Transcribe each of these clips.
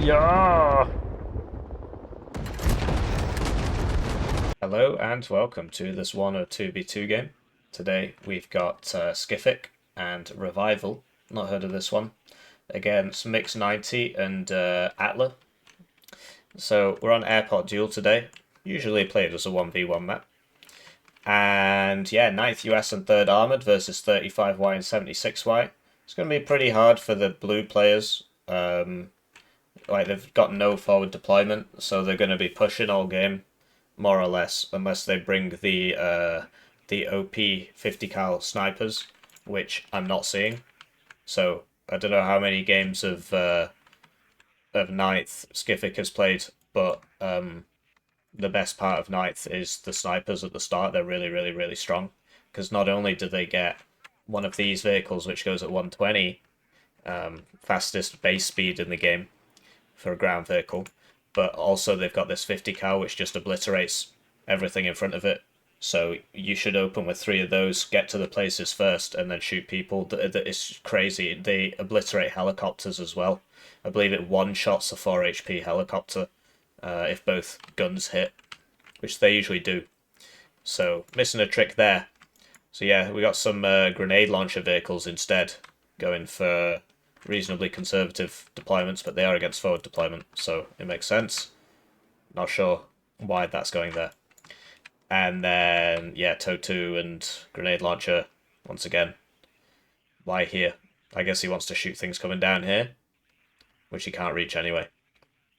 Yeah. Hello and welcome to this Warno 2v2 game. Today we've got Skiffik and Revival, not heard of this one, against Mix 90 and Atla. So we're on Airport Duel today, usually played as a 1v1 map. And yeah, 9th US and 3rd Armoured versus 35Y and 76Y. It's going to be pretty hard for the blue players. Like they've got no forward deployment, so they're going to be pushing all game, more or less, unless they bring the OP 50 cal snipers, which I'm not seeing. So I don't know how many games of 9th Skiffik has played, but the best part of 9th is the snipers at the start. They're really, really, really strong, because not only do they get one of these vehicles which goes at 120, fastest base speed in the game for a ground vehicle, but also they've got this 50 cal which just obliterates everything in front of it. So you should open with 3 of those, get to the places first, and then shoot people. It's crazy. They obliterate helicopters as well. I believe it one-shots a 4 HP helicopter if both guns hit, which they usually do. So missing a trick there. So yeah, we got some grenade launcher vehicles instead, going for reasonably conservative deployments, but they are against forward deployment, so it makes sense. Not sure why that's going there. And then, yeah, TOW2 and grenade launcher, once again. Why here? I guess he wants to shoot things coming down here, which he can't reach anyway.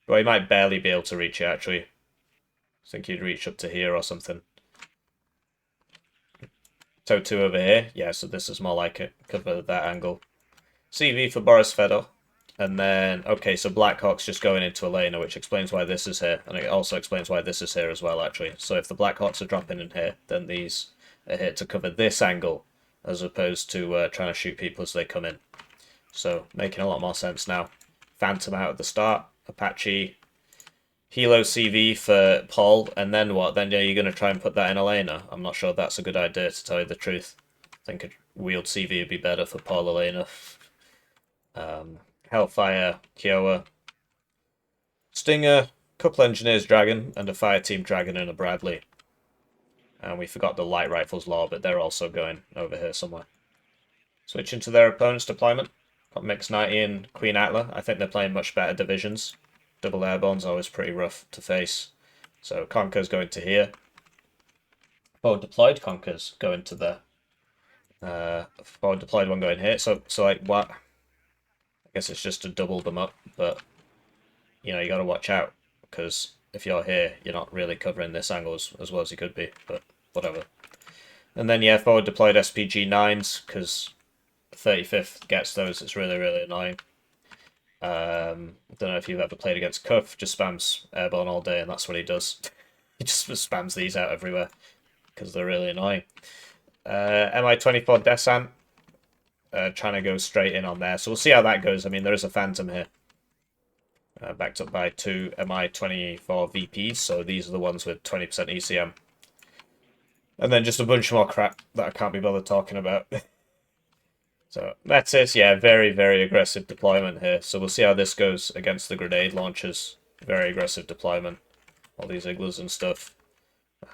Well, he might barely be able to reach it, actually. I think he'd reach up to here or something. TOW2 over here. Yeah, so this is more like it. Cover that angle. CV for Boris Fedor. And then, okay, so Blackhawk's just going into Elena, which explains why this is here. And it also explains why this is here as well, actually. So if the Blackhawks are dropping in here, then these are here to cover this angle, as opposed to trying to shoot people as they come in. So, making a lot more sense now. Phantom out at the start. Apache. Hilo CV for Paul. And then what? Then you're going to try and put that in Elena? I'm not sure that's a good idea, to tell you the truth. I think a wheeled CV would be better for Paul Elena. Hellfire, Kiowa, Stinger, couple engineers Dragon, and a fire team Dragon and a Bradley. And we forgot the light rifles law, but they're also going over here somewhere. Switching to their opponent's deployment. Got Mix 90 and Queen Atla. I think they're playing much better divisions. Double airborne's always pretty rough to face. So Conker's going to here. Forward deployed Conker's going to there. Forward deployed one going here. So like what? I guess it's just to double them up, but you know, you got to watch out, because if you're here, you're not really covering this angle as well as you could be, but whatever. And then, yeah, forward deployed SPG 9s, because 35th gets those. It's really, really annoying. I don't know if you've ever played against Cuff, just spams airborne all day, and that's what he does. He just spams these out everywhere, because they're really annoying. MI-24 Descent. Trying to go straight in on there. So we'll see how that goes. I mean, there is a Phantom here. Backed up by 2 MI-24 VPs, so these are the ones with 20% ECM. And then just a bunch more crap that I can't be bothered talking about. So that's it. Yeah, very, very aggressive deployment here. So we'll see how this goes against the grenade launchers. Very aggressive deployment. All these igloos and stuff.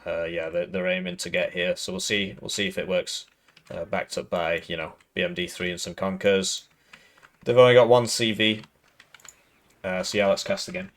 Yeah, they're aiming to get here. So we'll see if it works. Backed up by, you know, BMD3 and some Conkers. They've only got 1 CV. So yeah, let's cast again.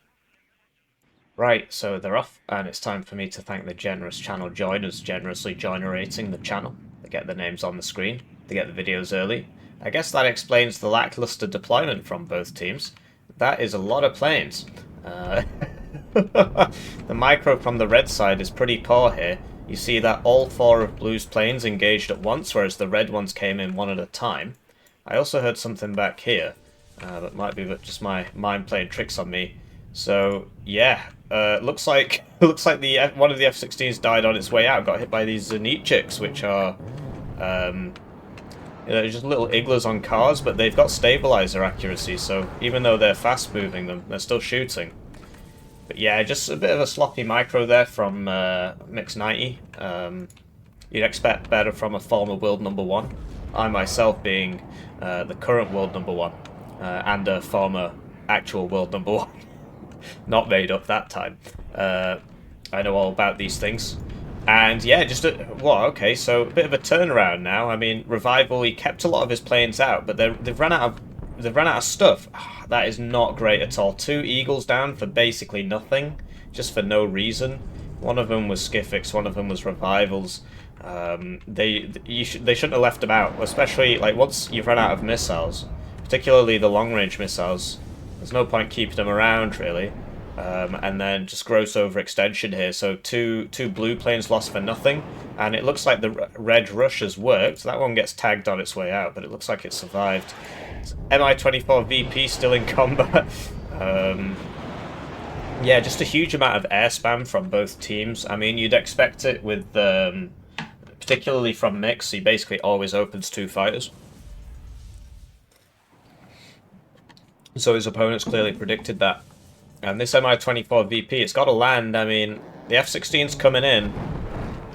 Right, so they're off, and it's time for me to thank the generous channel joiners generously joinerating the channel. They get their names on the screen, they get the videos early. I guess that explains the lackluster deployment from both teams. That is a lot of planes. The micro from the red side is pretty poor here. You see that all 4 of Blue's planes engaged at once, whereas the red ones came in one at a time. I also heard something back here. That might be just my mind playing tricks on me. So yeah, looks like the one of the F-16s died on its way out. Got hit by these Zenitchiks, which are you know, just little igloos on cars, but they've got stabilizer accuracy. So even though they're fast moving them, they're still shooting. But yeah, just a bit of a sloppy micro there from Mix 90. You'd expect better from a former world #1. I myself being the current world #1 and a former actual world number 1. Not made up that time. I know all about these things. And yeah, okay, so a bit of a turnaround now. I mean, Revival, he kept a lot of his planes out, but they've run out of stuff. That is not great at all. 2 Eagles down for basically nothing, just for no reason. One of them was Skiffiks, one of them was Revivals. They shouldn't have left them out, especially like once you've run out of missiles, particularly the long-range missiles. There's no point keeping them around really. And then just gross overextension here. So two blue planes lost for nothing, and it looks like the red rush has worked. That one gets tagged on its way out, but it looks like it survived. Mi-24 VP still in combat. Yeah, just a huge amount of air spam from both teams. I mean, you'd expect it with, particularly from Mix. He basically always opens 2 fighters. So his opponents clearly predicted that. And this Mi-24 VP, it's got to land. I mean, the F-16's coming in.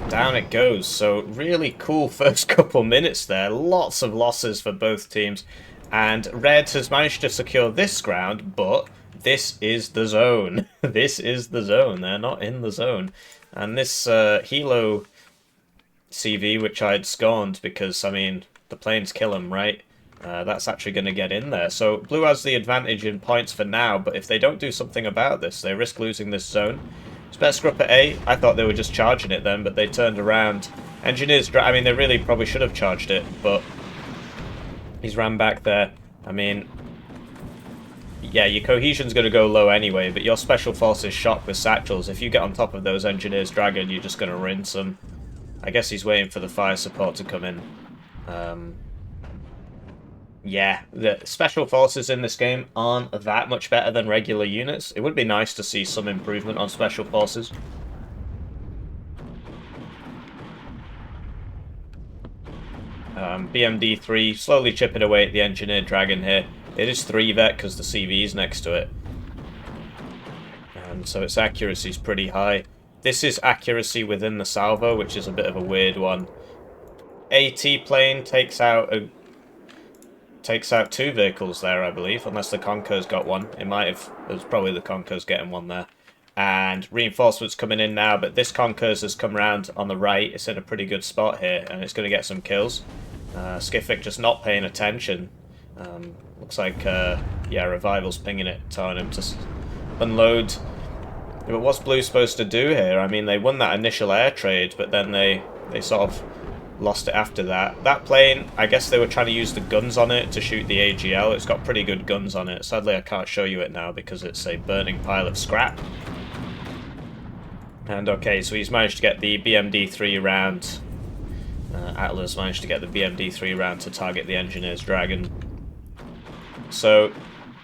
Down it goes. So really cool first couple minutes there. Lots of losses for both teams. And Red has managed to secure this ground, but this is the zone. This is the zone. They're not in the zone. And this Hilo CV, which I'd scorned because, I mean, the planes kill him, right? That's actually going to get in there. So Blue has the advantage in points for now, but if they don't do something about this, they risk losing this zone. It's better scrap at A. I thought they were just charging it then, but they turned around. Engineers, I mean, they really probably should have charged it, but he's ran back there. I mean, yeah, your cohesion's going to go low anyway, but your special forces shock with satchels. If you get on top of those Engineers Dragon, you're just going to rinse them. I guess he's waiting for the fire support to come in. Yeah, the special forces in this game aren't that much better than regular units. It would be nice to see some improvement on special forces. BMD-3 slowly chipping away at the Engineered Dragon here. It is 3-vet because the CV is next to it. And so its accuracy is pretty high. This is accuracy within the salvo, which is a bit of a weird one. AT plane takes out 2 vehicles there, I believe, unless the Conco's got one. It was probably the Conco's getting one there. And reinforcements coming in now, but this Conco's has come around on the right. It's in a pretty good spot here, and it's going to get some kills. Skiffik just not paying attention. Looks like, yeah, Revival's pinging it, telling him to unload. But what's Blue supposed to do here? I mean, they won that initial air trade, but then they sort of lost it after that. That plane, I guess they were trying to use the guns on it to shoot the AGL. It's got pretty good guns on it. Sadly, I can't show you it now because it's a burning pile of scrap. And okay, so he's managed to get the BMD-3 round. Atlas managed to get the BMD-3 round to target the Engineer's Dragon. So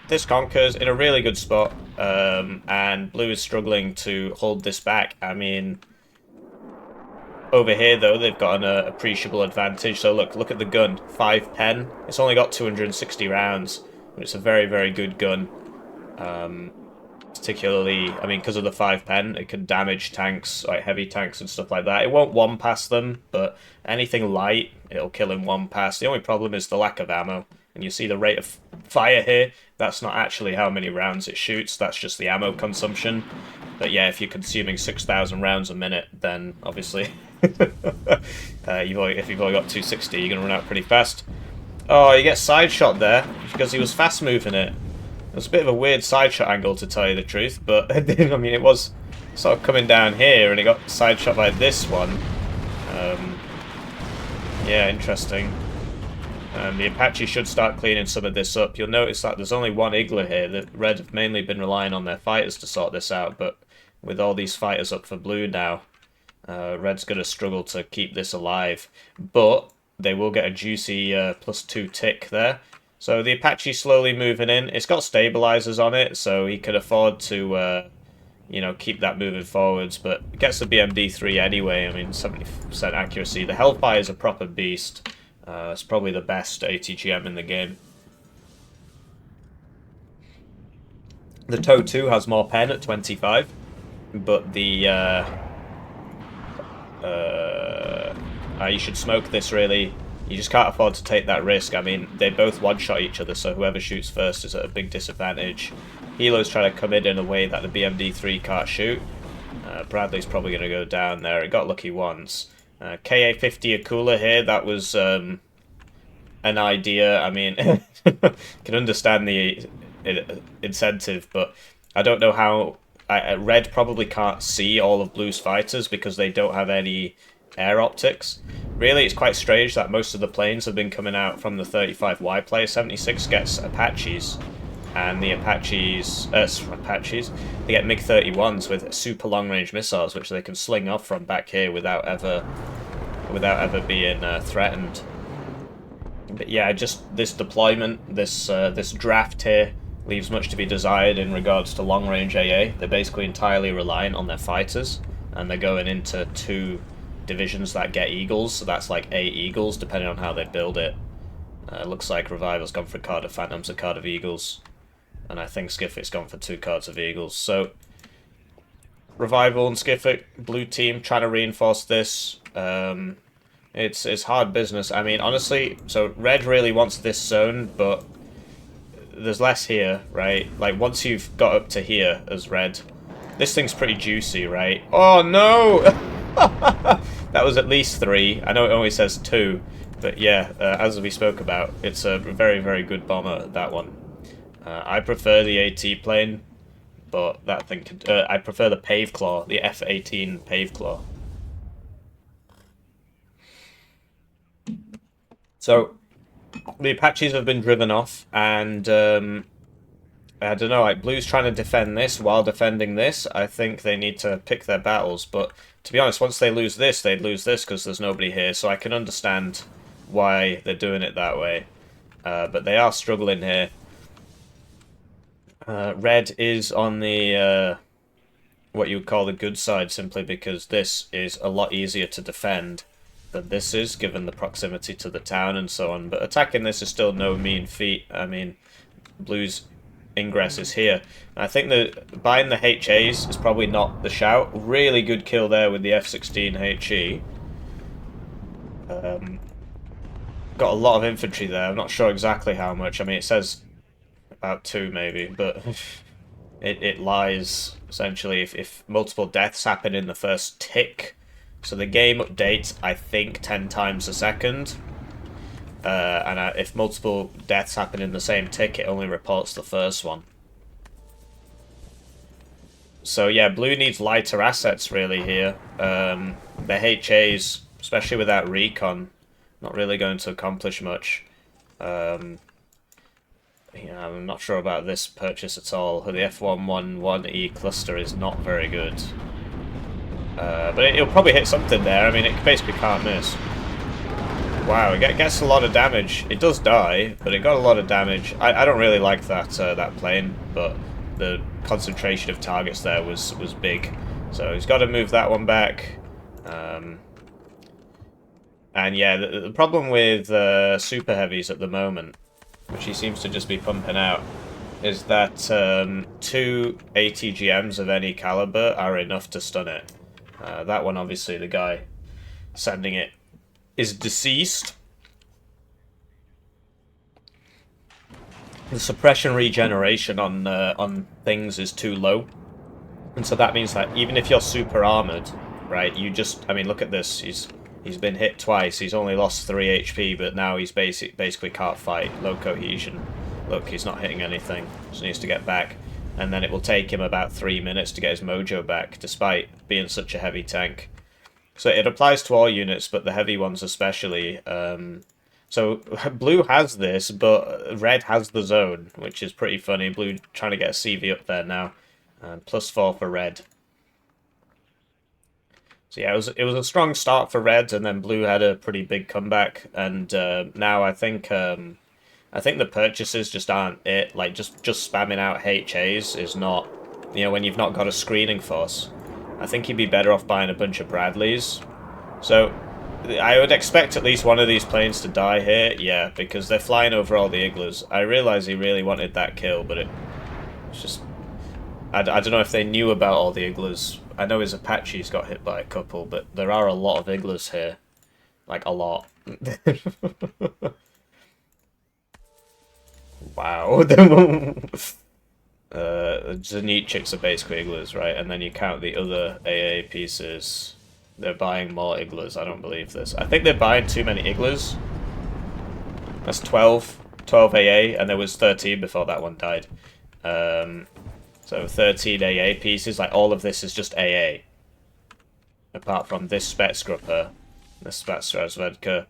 this Conquer's in a really good spot, and Blue is struggling to hold this back. I mean, over here though, they've got an appreciable advantage. So look at the gun, 5 pen. It's only got 260 rounds, but it's a very, very good gun. Particularly, I mean, because of the 5 pen, it can damage tanks, like heavy tanks and stuff like that. It won't one-pass them, but anything light, it'll kill in one pass. The only problem is the lack of ammo. And you see the rate of fire here. That's not actually how many rounds it shoots. That's just the ammo consumption. But yeah, if you're consuming 6,000 rounds a minute, then obviously, if you've only got 260, you're going to run out pretty fast. Oh, you get side shot there because he was fast moving it. It was a bit of a weird side shot angle, to tell you the truth, but I mean, it was sort of coming down here, and it got side shot by this one. Yeah, interesting. The Apache should start cleaning some of this up. You'll notice that there's only one Igla here. The Red have mainly been relying on their fighters to sort this out, but with all these fighters up for Blue now, Red's going to struggle to keep this alive. But they will get a juicy +2 tick there. So the Apache's slowly moving in. It's got stabilizers on it, so he can afford to, you know, keep that moving forwards. But it gets the BMD-3 anyway. I mean, 70% accuracy. The Hellfire is a proper beast. It's probably the best ATGM in the game. The TOW 2 has more pen at 25, but the you should smoke this really. You just can't afford to take that risk. I mean, they both one-shot each other, so whoever shoots first is at a big disadvantage. Helo's trying to come in a way that the BMD-3 can't shoot. Bradley's probably going to go down there. It got lucky once. KA-50 Akula here, that was an idea. I mean, can understand the incentive, but I don't know how... Red probably can't see all of Blue's fighters because they don't have any air optics. Really, it's quite strange that most of the planes have been coming out from the 35Y player. 76 gets Apaches, and the Apaches, they get MiG-31s with super long-range missiles, which they can sling off from back here without ever being threatened. But yeah, just this deployment, this draft here, leaves much to be desired in regards to long-range AA. They're basically entirely reliant on their fighters, and they're going into 2 divisions that get Eagles, so that's like 8 Eagles, depending on how they build it. Looks like Revival's gone for a card of Phantoms, a card of Eagles, and I think Skiffik's gone for 2 cards of Eagles. So, Revival and Skiffik, blue team, trying to reinforce this. It's hard business. I mean, honestly, so Red really wants this zone, but there's less here, right? Like, once you've got up to here as Red, this thing's pretty juicy, right? Oh, no! That was at least 3. I know it only says 2, but yeah, as we spoke about, it's a very, very good bomber, that one. I prefer the AT plane, but that thing could... I prefer the Pave Claw, the F-18 Pave Claw. So, the Apaches have been driven off, and I don't know, like, Blue's trying to defend this while defending this. I think they need to pick their battles, but to be honest, once they lose this, they'd lose this because there's nobody here, so I can understand why they're doing it that way. But they are struggling here. Red is on the, what you would call the good side, simply because this is a lot easier to defend than this is, given the proximity to the town and so on. But attacking this is still no mean feat. I mean, Blue's ingress is here. And I think that buying the HAs is probably not the shout. Really good kill there with the F-16 HE. Got a lot of infantry there. I'm not sure exactly how much. I mean, it says about 2 maybe, but it lies, essentially, if multiple deaths happen in the first tick. So the game updates, I think, 10 times a second. And if multiple deaths happen in the same tick, it only reports the first one. So yeah, Blue needs lighter assets really here. The HAs, especially without recon, not really going to accomplish much. Yeah, I'm not sure about this purchase at all. The F111E cluster is not very good. But it'll probably hit something there. I mean, it basically can't miss. Wow, it gets a lot of damage. It does die, but it got a lot of damage. I don't really like that that plane, but the concentration of targets there was big. So he's got to move that one back. And yeah, the problem with super heavies at the moment, which he seems to just be pumping out, is that 2 ATGMs of any caliber are enough to stun it. That one, obviously, the guy sending it is deceased. The suppression regeneration on things is too low, and so that means that even if you're super armored, right, you just, I mean, look at this. He's been hit twice. He's only lost 3 HP, but now he's basically can't fight. Low cohesion. Look, he's not hitting anything, so he needs to get back. And then it will take him about 3 minutes to get his mojo back, despite being such a heavy tank. So it applies to all units, but the heavy ones especially. So Blue has this, but Red has the zone, which is pretty funny. Blue trying to get a CV up there now. +4 for Red. So yeah, it was a strong start for Red, and then Blue had a pretty big comeback. And now I think the purchases just aren't it. Like just spamming out HAs is not, you know, when you've not got a screening force. I think you'd be better off buying a bunch of Bradleys. So I would expect at least one of these planes to die here, yeah, because they're flying over all the igloos. I realise he really wanted that kill, but it's just... I don't know if they knew about all the igloos. I know his Apache's got hit by a couple, but there are a lot of igloos here. Like, a lot. Wow. Zanichicks are basically igloos, right? And then you count the other AA pieces. They're buying more igloos. I don't believe this. I think they're buying too many igloos. That's 12 AA, and there was 13 before that one died. So 13 AA pieces. Like, all of this is just AA. Apart from this Spetsgrupper, this Spetsrazvedka.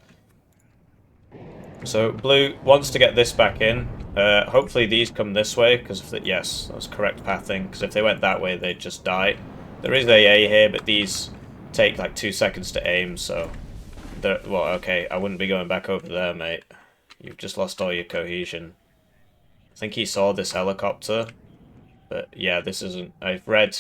So blue wants to get this back in. Hopefully these come this way, because yes, that was correct pathing. Because if they went that way, they'd just die. There is AA here, but these take like 2 seconds to aim. So, well, okay, I wouldn't be going back over there, mate. You've just lost all your cohesion. I think he saw this helicopter, but yeah, this isn't. I've read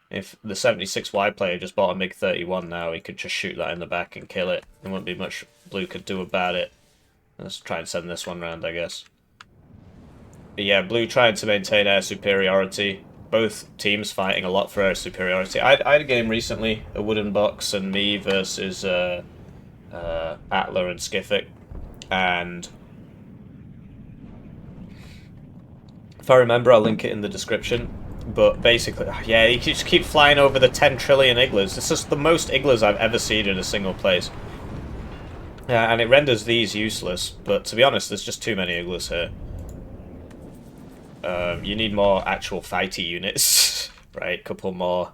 if the 76Y player just bought a MiG-31 now, he could just shoot that in the back and kill it. There wouldn't be much blue could do about it. Let's try and send this one round, I guess. But yeah, blue trying to maintain air superiority. Both teams fighting a lot for air superiority. I had a game recently, a wooden box and me versus Atla and Skiffik. And if I remember, I'll link it in the description. But basically, yeah, you just keep flying over the 10 trillion igloos. This is the most igloos I've ever seen in a single place. And it renders these useless, but to be honest, there's just too many igloos here. You need more actual fighty units, right? Couple more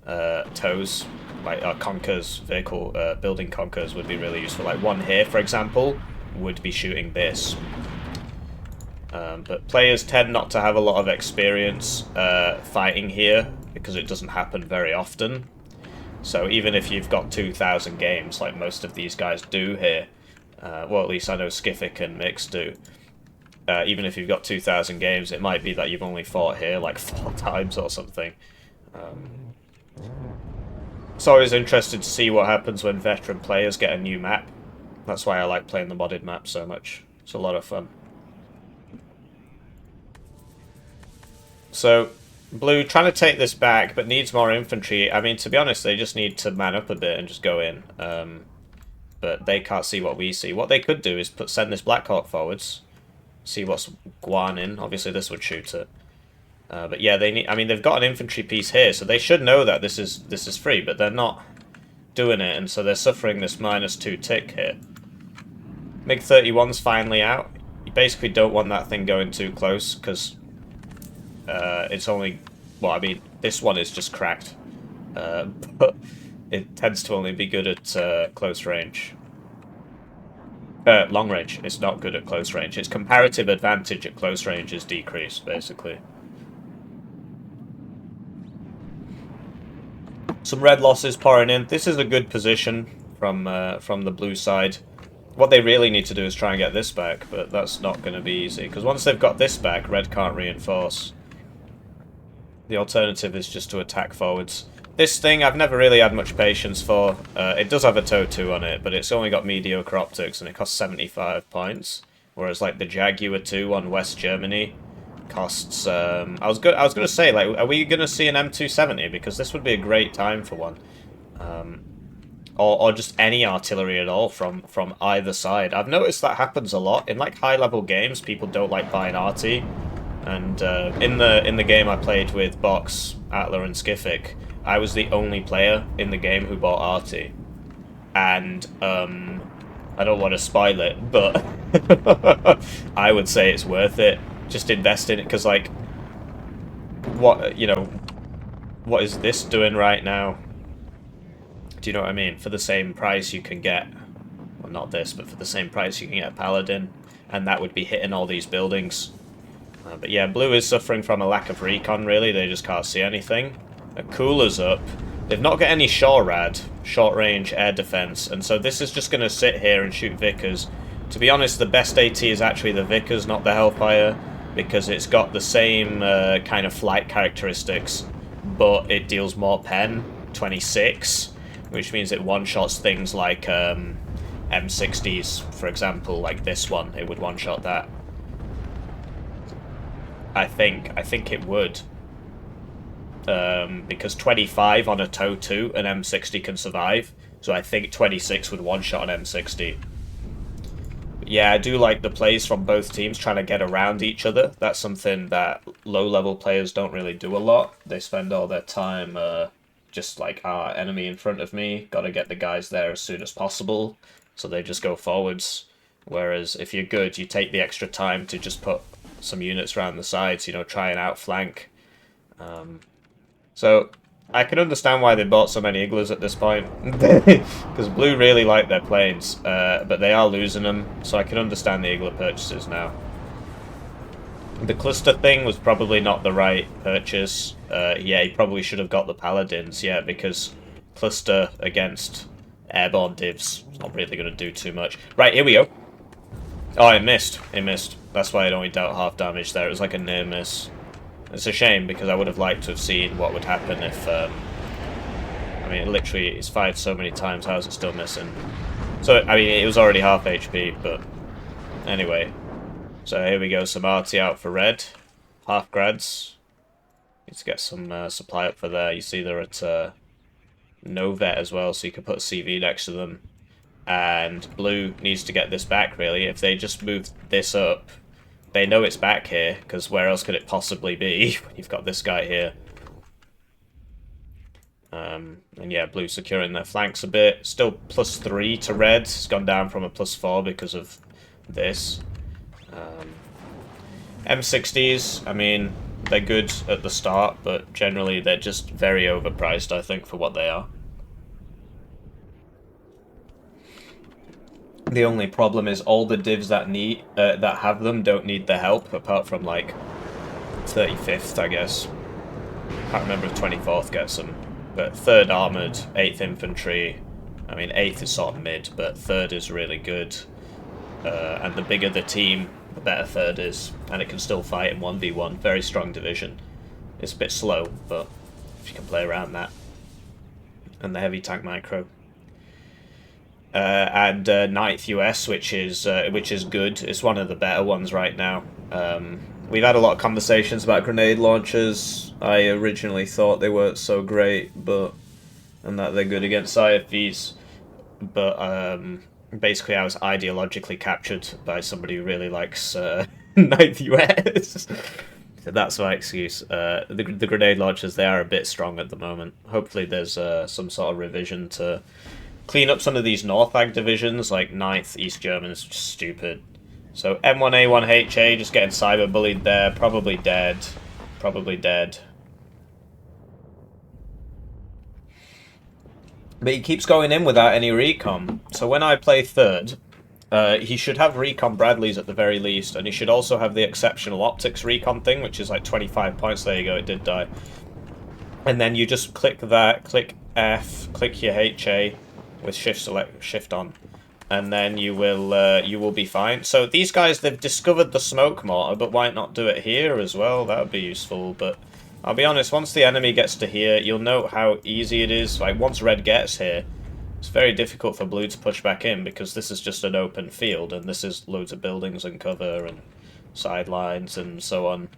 tows, like conkers, vehicle building conkers would be really useful. Like one here, for example, would be shooting this. But players tend not to have a lot of experience fighting here because it doesn't happen very often. So even if you've got 2,000 games, like most of these guys do here, well, at least I know Skiffik and Mix do. Even if you've got 2,000 games, it might be that you've only fought here like 4 times or something. It's always interesting to see what happens when veteran players get a new map. That's why I like playing the modded map so much. It's a lot of fun. So, blue trying to take this back, but needs more infantry. I mean, to be honest, they just need to man up a bit and just go in. But they can't see what we see. What they could do is send this Black Hawk forwards, see what's Guan in. Obviously, this would shoot it. But yeah, they need. I mean, they've got an infantry piece here, so they should know that this is free, but they're not doing it, and so they're suffering this -2 tick here. MiG-31's finally out. You basically don't want that thing going too close, because it's only, well, I mean, this one is just cracked, but it tends to only be good at close range. Long range. It's not good at close range. Its comparative advantage at close range is decreased, basically. Some red losses pouring in. This is a good position from the blue side. What they really need to do is try and get this back, but that's not going to be easy, because once they've got this back, red can't reinforce. The alternative is just to attack forwards. This thing I've never really had much patience for. It does have a TOW 2 on it, but it's only got mediocre optics and it costs 75 points. Whereas like the Jaguar 2 on West Germany costs I was gonna say, like, are we gonna see an M270? Because this would be a great time for one. Or just any artillery at all from either side. I've noticed that happens a lot. In like high level games, people don't like buying arty. And in the game I played with Box, Atla and Skiffik, I was the only player in the game who bought arty. And I don't want to spoil it, but I would say it's worth it. Just invest in it, because like, what is this doing right now? Do you know what I mean? For the same price you can get, well, not this, but for the same price you can get a Paladin, and that would be hitting all these buildings. But yeah, blue is suffering from a lack of recon, really. They just can't see anything. A cooler's up. They've not got any SHORAD, short-range air defense, and so this is just going to sit here and shoot Vickers. To be honest, the best AT is actually the Vickers, not the Hellfire, because it's got the same kind of flight characteristics, but it deals more pen, 26, which means it one-shots things like M60s, for example, like this one. It would one-shot that. I think it would. Because 25 on a TOW 2 and M60 can survive. So I think 26 would one-shot an M60. Yeah, I do like the plays from both teams trying to get around each other. That's something that low-level players don't really do a lot. They spend all their time just like, enemy in front of me, gotta get the guys there as soon as possible, so they just go forwards. Whereas if you're good, you take the extra time to just put some units around the sides, you know, try and outflank. So I can understand why they bought so many Igloos at this point, because Blue really like their planes, but they are losing them, so I can understand the Igloo purchases now. The cluster thing was probably not the right purchase. Yeah, he probably should have got the Paladins, yeah, because cluster against airborne divs is not really going to do too much. Right, here we go. Oh, it missed. It missed. That's why it only dealt half damage there. It was like a near miss. It's a shame, because I would have liked to have seen what would happen if, I mean, literally, it's fired so many times, how is it still missing? So, I mean, it was already half HP, but anyway. So here we go, some arty out for red. Half grads. Need to get some supply up for there. You see they're at no vet as well, so you can put CV next to them. And blue needs to get this back, really. If they just move this up, they know it's back here, because where else could it possibly be when you've got this guy here? And yeah, blue securing their flanks a bit. Still +3 to red. It's gone down from a +4 because of this. M60s, I mean, they're good at the start, but generally they're just very overpriced, I think, for what they are. The only problem is all the divs that that have them don't need the help, apart from like 35th, I guess. Can't remember if 24th gets them. But 3rd armoured, 8th infantry. I mean, 8th is sort of mid, but 3rd is really good. And the bigger the team, the better 3rd is, and it can still fight in 1v1. Very strong division. It's a bit slow, but if you can play around that. And the heavy tank micro. And 9th US, which is good. It's one of the better ones right now. We've had a lot of conversations about grenade launchers. I originally thought they weren't so great, and that they're good against IFVs. But basically, I was ideologically captured by somebody who really likes 9th US. So that's my excuse. The grenade launchers, they are a bit strong at the moment. Hopefully, there's some sort of revision to clean up some of these Northag divisions, like 9th East German's just stupid. So M1A1HA just getting cyber bullied there, probably dead. Probably dead. But he keeps going in without any recon. So when I play 3rd, he should have recon Bradleys at the very least, and he should also have the exceptional optics recon thing, which is like 25 points. There you go, it did die. And then you just click that, click F, click your HA, with shift on, and then you will be fine. So these guys, they've discovered the smoke mortar, but why not do it here as well? That would be useful. But I'll be honest, once the enemy gets to here, you'll note how easy it is. Like once red gets here, it's very difficult for blue to push back in, because this is just an open field, and this is loads of buildings and cover and sidelines and so on.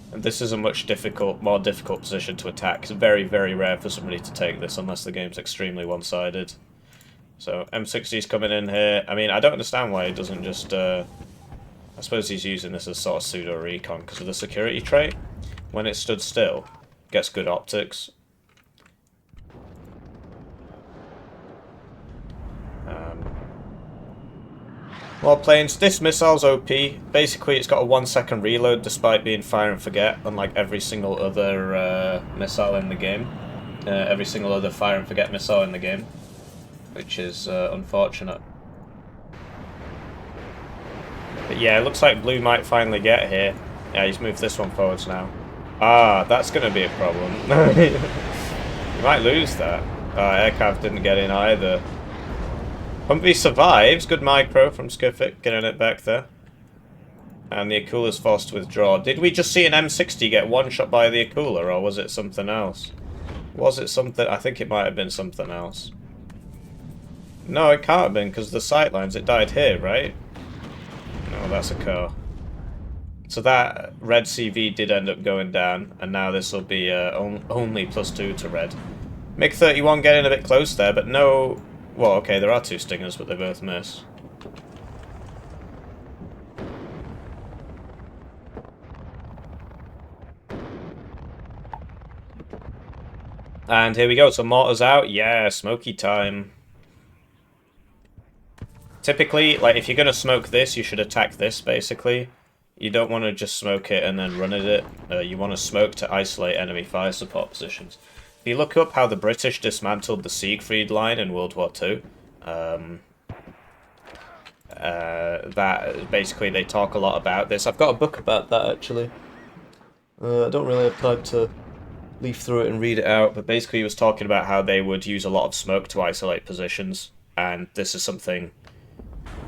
And this is a much more difficult position to attack. It's very, very rare for somebody to take this unless the game's extremely one-sided. So M60's coming in here. I mean, I don't understand why he doesn't just... I suppose he's using this as sort of pseudo-recon because of the security trait. When it stood still, gets good optics. More planes. This missile's OP. Basically, it's got a 1-second reload despite being fire and forget, unlike every single other missile in the game. Every single other fire and forget missile in the game, which is unfortunate. But yeah, it looks like blue might finally get here. Yeah, he's moved this one forwards now. Ah, that's going to be a problem. You might lose that. Aircraft didn't get in either. Humvee survives. Good micro from Skiffik, getting it back there. And the Akula's forced to withdraw. Did we just see an M60 get one-shot by the Akula, or was it something else? Was it something? I think it might have been something else. No, it can't have been, because the sightlines, it died here, right? No, that's a car. So that red CV did end up going down, and now this will be only +2 to red. MiG-31 getting a bit close there, but no... Well, okay, there are two Stingers, but they both miss. And here we go, so mortars out. Yeah, smoky time. Typically, like, if you're going to smoke this, you should attack this, basically. You don't want to just smoke it and then run at it. You want to smoke to isolate enemy fire support positions. If you look up how the British dismantled the Siegfried line in World War II, that basically they talk a lot about this. I've got a book about that, actually. I don't really have time to leaf through it and read it out, but basically he was talking about how they would use a lot of smoke to isolate positions, and this is something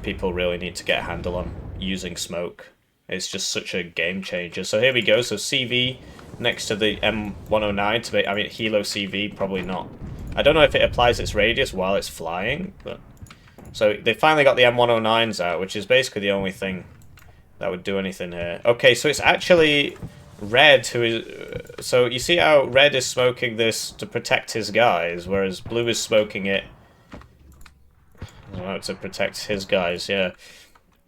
people really need to get a handle on, using smoke. It's just such a game changer. So here we go, so CV next to the M109 to make, I mean, Helo CV, probably not. I don't know if it applies its radius while it's flying, but... So they finally got the M109s out, which is basically the only thing that would do anything here. Okay, so it's actually Red who is... So you see how Red is smoking this to protect his guys, whereas Blue is smoking it... Well, to protect his guys, yeah.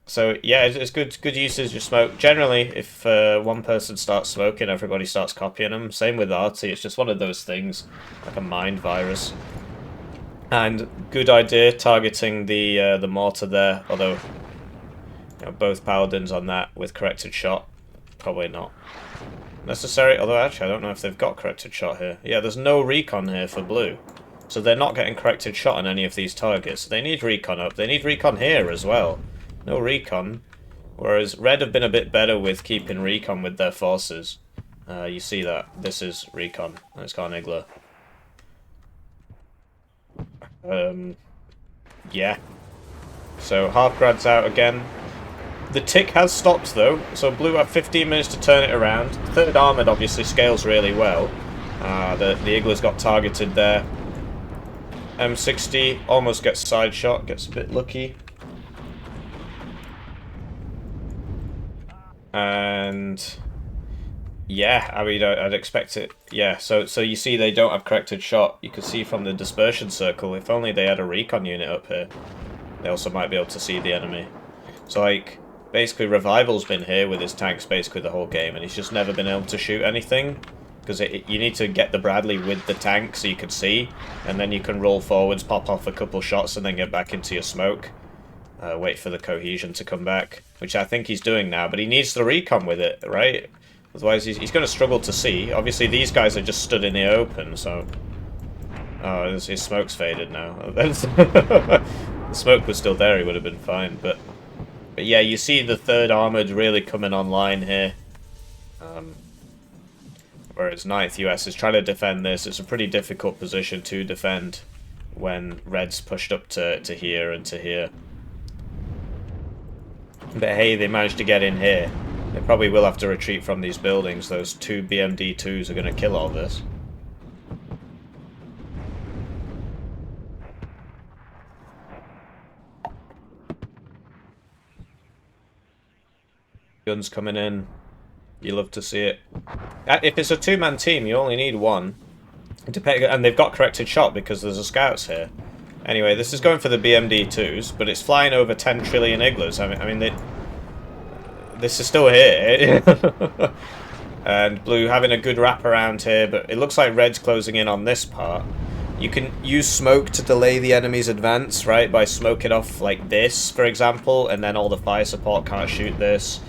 So yeah, it's good usage of smoke. Generally, if one person starts smoking, everybody starts copying them. Same with Arty, it's just one of those things, like a mind virus. And good idea targeting the mortar there, although you know, both paladins on that with corrected shot, probably not necessary. Although actually, I don't know if they've got corrected shot here. Yeah, there's no recon here for Blue. So they're not getting corrected shot on any of these targets. They need recon up. They need recon here as well. No recon. Whereas Red have been a bit better with keeping recon with their forces. You see that. This is recon. It's got an Igla. Yeah. So Halfgrad's out again. The tick has stopped though. So Blue have 15 minutes to turn it around. Third Armoured obviously scales really well. The Igla's got targeted there. M60 almost gets side shot, gets a bit lucky. And yeah, I mean, I'd expect it. Yeah, so you see they don't have corrected shot. You can see from the dispersion circle, if only they had a recon unit up here, they also might be able to see the enemy. So like, basically Revival's been here with his tanks basically the whole game, and he's just never been able to shoot anything. Because you need to get the Bradley with the tank so you can see, and then you can roll forwards, pop off a couple shots, and then get back into your smoke. Wait for the cohesion to come back, which I think he's doing now, but he needs the recon with it, right? Otherwise he's going to struggle to see. Obviously these guys are just stood in the open, so... Oh, his smoke's faded now. If the smoke was still there, he would have been fine, but yeah, you see the third Armoured really coming online here. Whereas 9th US is trying to defend this. It's a pretty difficult position to defend when Red's pushed up to here and to here. But hey, they managed to get in here. They probably will have to retreat from these buildings. Those two BMD-2s are going to kill all this. Guns coming in. You love to see it. If it's a two-man team, you only need one. And they've got corrected shot because there's a scouts here. Anyway, this is going for the BMD-2s, but it's flying over 10 trillion Iglas. I mean this is still here. And Blue having a good wrap around here, but it looks like Red's closing in on this part. You can use smoke to delay the enemy's advance, right? By smoking off like this, for example, and then all the fire support can't shoot this.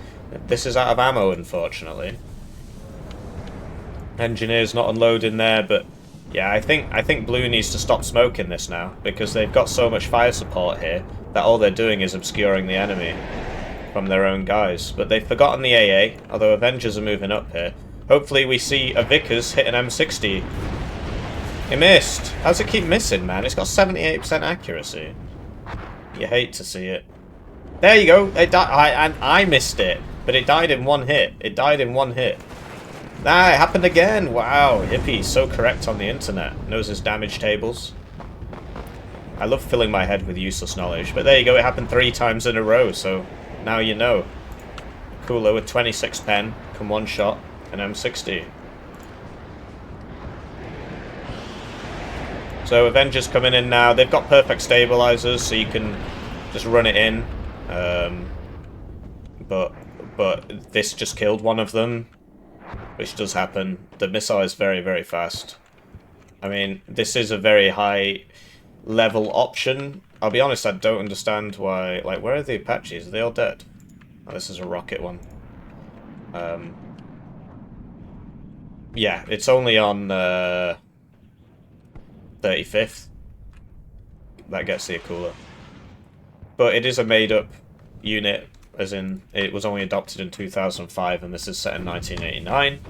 This is out of ammo, unfortunately. Engineers not unloading there, but yeah, I think Blue needs to stop smoking this now, because they've got so much fire support here that all they're doing is obscuring the enemy from their own guys. But they've forgotten the AA, although Avengers are moving up here. Hopefully we see a Vickers hit an M60. It missed. How's it keep missing, man? It's got 78% accuracy. You hate to see it. There you go. It and I missed it, but it died in one hit. It died in one hit. Ah, it happened again. Wow, Hippie, so correct on the internet. Knows his damage tables. I love filling my head with useless knowledge, but there you go. It happened 3 times in a row, so now you know. Cooler with 26 pen, can one shot, an M60. So Avengers coming in now. They've got perfect stabilizers, so you can just run it in. But this just killed one of them, which does happen. The missile is very, very fast. I mean, this is a very high level option. I'll be honest, I don't understand why... Like, where are the Apaches? Are they all dead? Oh, this is a rocket one. Yeah, it's only on 35th. That gets the cooler. But it is a made-up unit, as in, it was only adopted in 2005, and this is set in 1989.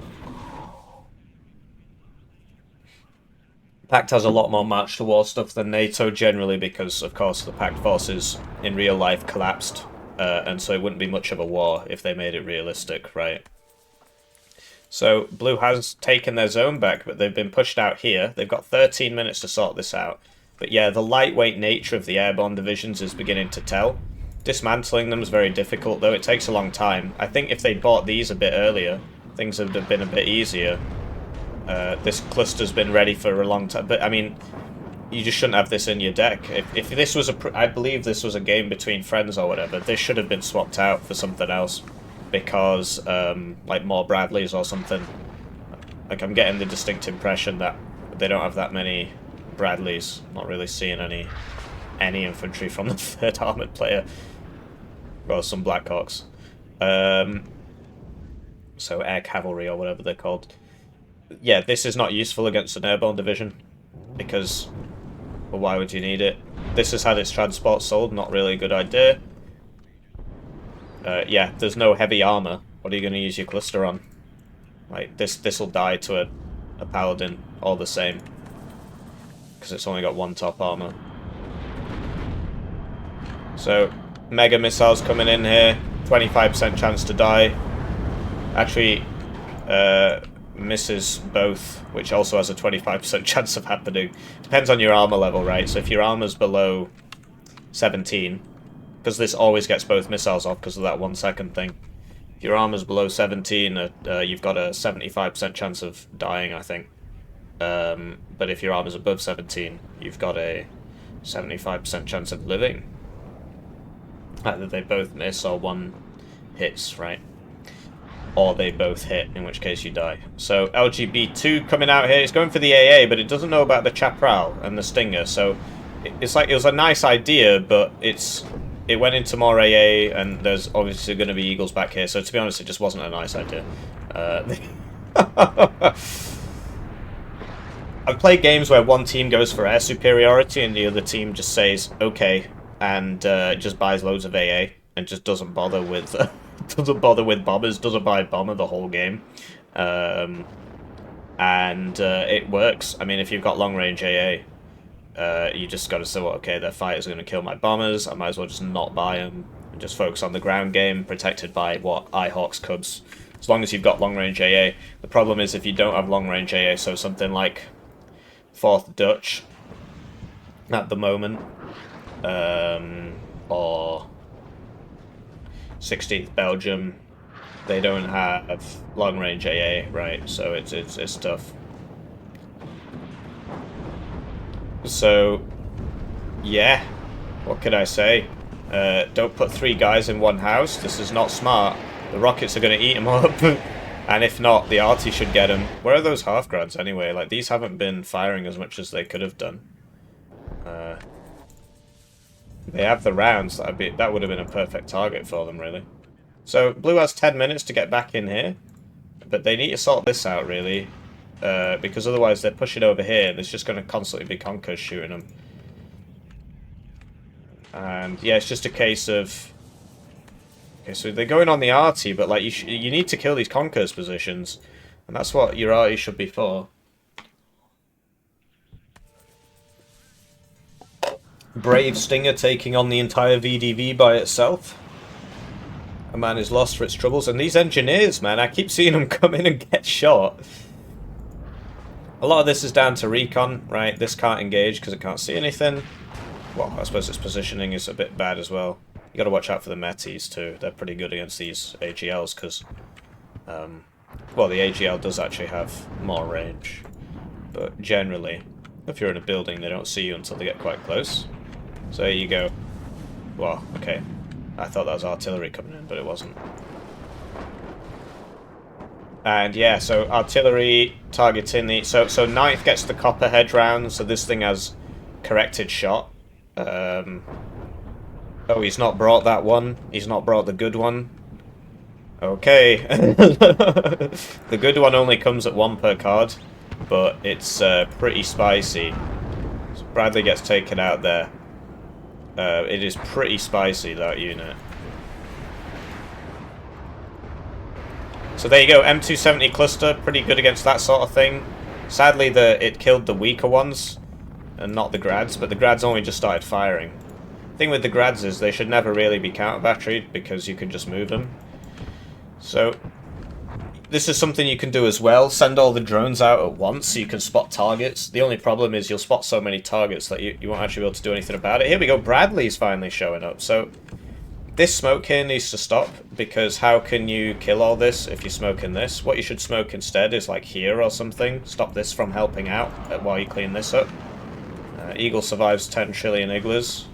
PACT has a lot more march to war stuff than NATO generally because, of course, the PACT forces in real life collapsed, and so it wouldn't be much of a war if they made it realistic, right? So Blue has taken their zone back, but they've been pushed out here. They've got 13 minutes to sort this out. But yeah, the lightweight nature of the airborne divisions is beginning to tell. Dismantling them is very difficult, though. It takes a long time. I think if they bought these a bit earlier, things would have been a bit easier. This cluster's been ready for a long time, but I mean, you just shouldn't have this in your deck. If this was I believe this was a game between friends or whatever, this should have been swapped out for something else, because like more Bradleys or something. Like, I'm getting the distinct impression that they don't have that many Bradleys. Not really seeing any infantry from the 3rd Armoured player. Well, some Blackhawks. So air cavalry or whatever they're called. Yeah, this is not useful against an airborne division, because, well, why would you need it? This has had its transport sold, not really a good idea. Yeah, there's no heavy armor. What are you going to use your cluster on? Like, this will die to a paladin all the same, because it's only got 1 top armor. So, mega missiles coming in here, 25% chance to die. Actually, misses both, which also has a 25% chance of happening. Depends on your armor level, right? So if your armor's below 17, because this always gets both missiles off because of that 1 second thing. If your armor's below 17, you've got a 75% chance of dying, I think. But if your armor's above 17, you've got a 75% chance of living. Either they both miss or one hits, right? Or they both hit, in which case you die. So LGB2 coming out here. It's going for the AA, but it doesn't know about the Chaparral and the Stinger. So it's like, it was a nice idea, but it went into more AA, and there's obviously going to be Eagles back here. So to be honest, it just wasn't a nice idea. I've played games where one team goes for air superiority and the other team just says okay, and just buys loads of AA and just doesn't bother with bombers, doesn't buy bomber the whole game, and it works. I mean, if you've got long range AA, you just got to say, well, okay, their fighters are going to kill my bombers. I might as well just not buy them and just focus on the ground game, protected by what, Ihawks, Cubs. As long as you've got long range AA. The problem is if you don't have long range AA, so something like 4th Dutch at the moment, or 16th Belgium, they don't have long range AA, right? So it's tough. So yeah, what could I say? Don't put 3 guys in one house. This is not smart. The rockets are going to eat them up. And if not, the arty should get them. Where are those half-grads anyway? Like, these haven't been firing as much as they could have done. They have the rounds. That would have been a perfect target for them, really. So, Blue has 10 minutes to get back in here. But they need to sort this out, really. Because otherwise they're pushing over here, and there's just going to constantly be Conkers shooting them. And, yeah, it's just a case of... Okay, so they're going on the arty, but like you need to kill these Conkers positions, and that's what your arty should be for. Brave Stinger taking on the entire VDV by itself. A man is lost for its troubles, and these engineers, man, I keep seeing them come in and get shot. A lot of this is down to recon, right? This can't engage because it can't see anything. Well, I suppose its positioning is a bit bad as well. You got to watch out for the Metis too. They're pretty good against these AGLs because, well, the AGL does actually have more range, but generally, If you're in a building, they don't see you until they get quite close. So there you go. Well, okay. I thought that was artillery coming in, but it wasn't. And yeah, so artillery targeting the... So Knife gets the copper hedge round, so this thing has corrected shot. Oh, he's not brought that one. He's not brought the good one. Okay. The good one only comes at 1 per card, but it's pretty spicy. So Bradley gets taken out there. It is pretty spicy, that unit. So there you go, M270 cluster, pretty good against that sort of thing. Sadly, it killed the weaker ones, and not the grads, but the grads only just started firing. The thing with the grads is they should never really be counter-batteried, because you can just move them. So, this is something you can do as well. Send all the drones out at once so you can spot targets. The only problem is you'll spot so many targets that you won't actually be able to do anything about it. Here we go, Bradley's finally showing up. So, this smoke here needs to stop, because how can you kill all this if you're smoking this? What you should smoke instead is like here or something. Stop this from helping out while you clean this up. Eagle survives 10 trillion Iglas.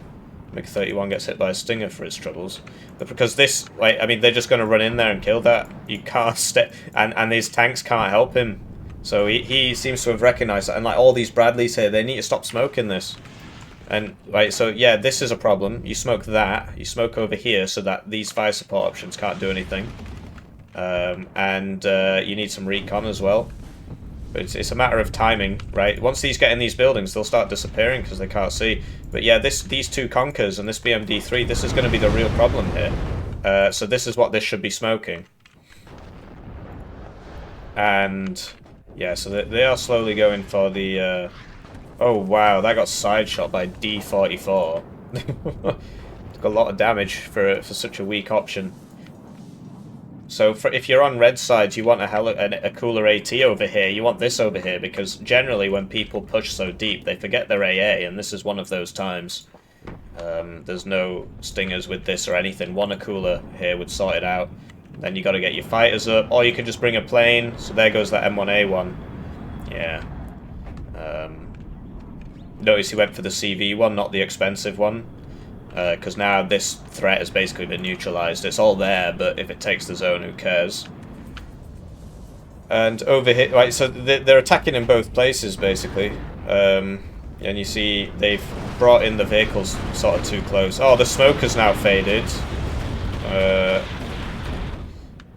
MiG-31 gets hit by a Stinger for its troubles. But because this, like, I mean, they're just going to run in there and kill that. You can't step, and these tanks can't help him. So he seems to have recognized that. And like all these Bradleys here, they need to stop smoking this. And, right, so, yeah, this is a problem. You smoke that. You smoke over here so that these fire support options can't do anything. You need some recon as well. But it's a matter of timing, right? Once these get in these buildings, they'll start disappearing because they can't see. But, yeah, these two Conkers and this BMD-3, this is going to be the real problem here. So this is what this should be smoking. And, yeah, so they are slowly going for the... Oh, wow, that got side shot by D44. Took a lot of damage for such a weak option. So if you're on red side, you want a cooler AT over here. You want this over here, because generally when people push so deep, they forget their AA, and this is one of those times. There's no stingers with this or anything. One cooler here would sort it out. Then you got to get your fighters up, or you can just bring a plane. So there goes that M1A1. Yeah. Notice he went for the CV one, not the expensive one, because now this threat has basically been neutralized. It's all there, but if it takes the zone, who cares? And over here, right, so they're attacking in both places, basically. And you see they've brought in the vehicles sort of too close. Oh, the smoke has now faded.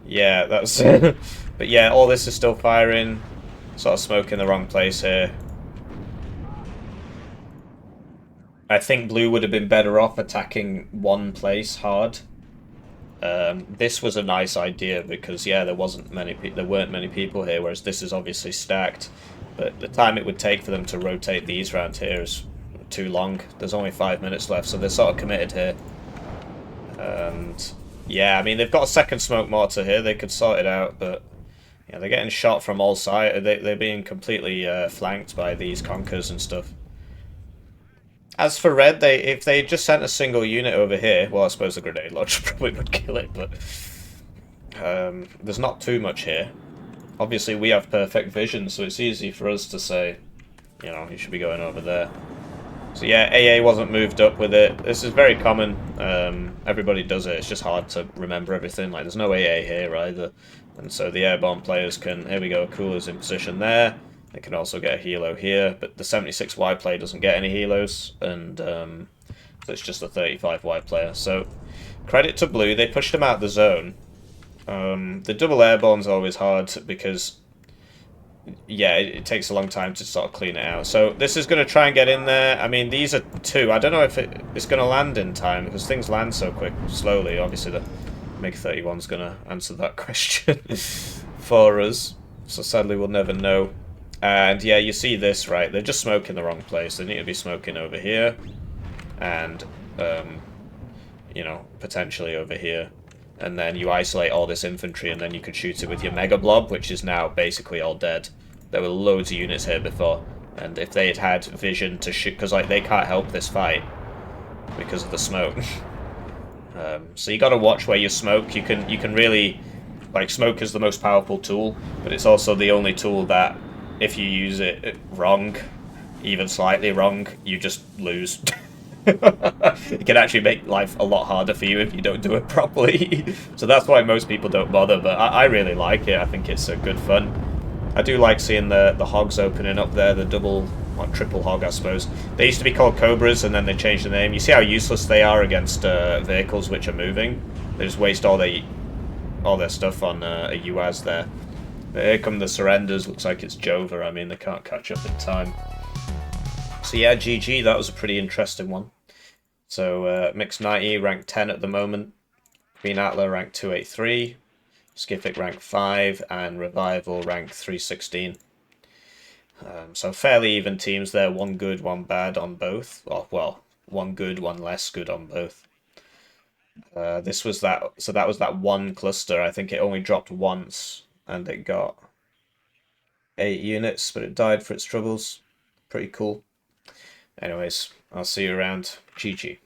Yeah, that's... But yeah, all this is still firing. Sort of smoke in the wrong place here. I think blue would have been better off attacking one place hard. This was a nice idea because, yeah, there weren't many people here, whereas this is obviously stacked. But the time it would take for them to rotate these around here is too long. There's only 5 minutes left, so they're sort of committed here. And yeah, I mean, they've got a second smoke mortar here. They could sort it out, but yeah, they're getting shot from all sides. They're being completely flanked by these Conkers and stuff. As for red, if they just sent a single unit over here, well, I suppose the grenade launcher probably would kill it, but there's not too much here. Obviously, we have perfect vision, so it's easy for us to say, you know, you should be going over there. So yeah, AA wasn't moved up with it. This is very common. Everybody does it. It's just hard to remember everything. Like, there's no AA here either. And so the airborne players can... Here we go, Cooler's in position there. They can also get a helo here, but the 76Y player doesn't get any helos, and so it's just a 35Y player. So, credit to blue, they pushed him out of the zone. The double airborne's always hard because, yeah, it takes a long time to sort of clean it out. So this is going to try and get in there. I mean, these are two. I don't know if it's going to land in time because things land so slowly. Obviously, the MiG-31's going to answer that question for us. So sadly, we'll never know. And yeah, you see this, right? They're just smoking the wrong place. They need to be smoking over here. And, you know, potentially over here. And then you isolate all this infantry, and then you could shoot it with your Mega Blob, which is now basically all dead. There were loads of units here before. And if they had had vision to shoot... Because, like, they can't help this fight because of the smoke. So you got to watch where you smoke. You can really... Like, smoke is the most powerful tool, but it's also the only tool that... If you use it wrong, even slightly wrong, you just lose. It can actually make life a lot harder for you if you don't do it properly. So that's why most people don't bother, but I really like it. I think it's a good fun. I do like seeing the hogs opening up there, the double, or triple hog, I suppose. They used to be called Cobras, and then they changed the name. You see how useless they are against vehicles which are moving? They just waste all their stuff on a UAZ there. But here come the surrenders. Looks like it's Jova. I mean, they can't catch up in time. So yeah, GG, that was a pretty interesting one. So Mixed 90, rank 10 at the moment. Green Atla, rank 283. Skiffik, rank 5. And Revival, rank 316. So fairly even teams there. One good, one bad on both. Oh, well, one good, one less good on both. This was that. So that was that one cluster. I think it only dropped once, and it got 8 units, but it died for its troubles. Pretty cool. Anyways, I'll see you around. GG.